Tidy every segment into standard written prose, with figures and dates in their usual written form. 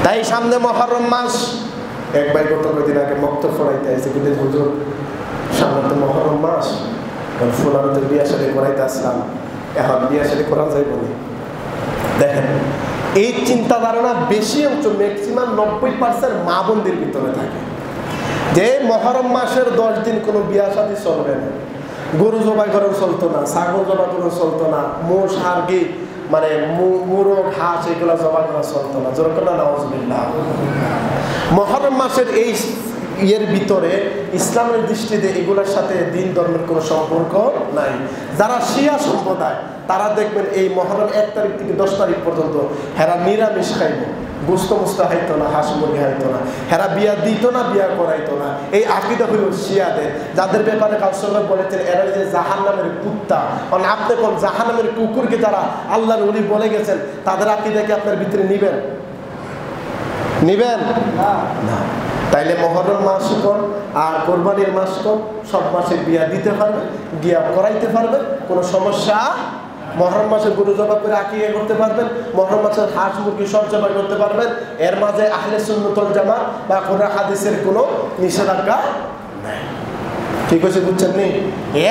তাই সামনে মুহররম মাস। এক ভাই গত কয়েকদিন আগে মক্তব পড়াইতে আসছে, কিন্তু হুজুর সামনে তো মুহররম মাস, ফুলানো তো বিয়া শাদী করাইতে আসলাম, এখন বিয়া শাদী করা যায় বলে। দেখেন এই চিন্তা ধারণা বেশি অংশ, ম্যাক্সিমাম 90% মা বোনদের ভিতরে থাকে, যে মুহররম মাসের 10 দিন কোনো বিয়া শাদী চলবে না, গরু জবাই করা চলতো না, ছাগল জবাই করা চলতো না, মোষ হারগি মানে মুরগ হাঁস এগুলো জবাই করা চলতো না। যেরকম না নাউজুবিল্লাহ। মুহররম মাসের এই ইয়ের ভিতরে ইসলামের দৃষ্টিতে এগুলোর সাথে দিন ধর্মের কোনো সম্পর্ক নাই। যারা শিয়া সম্প্রদায় তারা দেখবেন এই মুহররম 1 তারিখ থেকে 10 তারিখ পর্যন্ত হেরা নিরামিষ খাইব, গোস্ত মুস্তা হাইতো না, হাঁস মুরগি হাইতো না, হেরা বিয়া দিত না, বিয়া করাইতো না। এই আকীদা হইল শিয়াদের, যাদের ব্যাপারে কাউসাল্লাহ বলেছেন এরা যে জাহান্নামের কুত্তা। কারণ আপনি কোন জাহান্নামের কুকুরকে যারা আল্লাহর ওলি বলে গেছেন, তাদের আকীদাকে আপনার ভিতরে নিবেন না। তাইলে মুহররম মাস কোন আর কোরবানির মাস কোন, সব মাসে বিয়া দিতে পারবেন, বিয়া করাইতে পারবেন, কোনো সমস্যা। মুহররম মাসে গরু জবাই করে আকিকা করতে পারবেন, মুহররম মাসে হাঁস মুরগি সব জবাই করতে পারবেন। এর মাঝে আহলে সুন্নাত ওয়াল জামাত বা কোরআন হাদিসের কোনো নিষেধাজ্ঞা নাই। ঠিক আছে, বুঝছেন নি?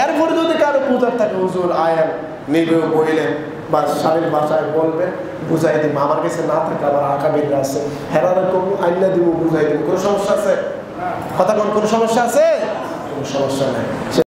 এরপরে যদি কারো বুঝার থাকে হুজুর আয়ান নিবে বইলেন বা স্বামীর ভাষায় বলবেন, বুঝাই দিব। আমার কাছে না থাকে আবার আকাবিররা আছে, হেরারে কম আইনা দিব, বুঝাই দিব। কোনো সমস্যা আছে? কথা কোন কোনো সমস্যা আছে? কোনো সমস্যা নাই।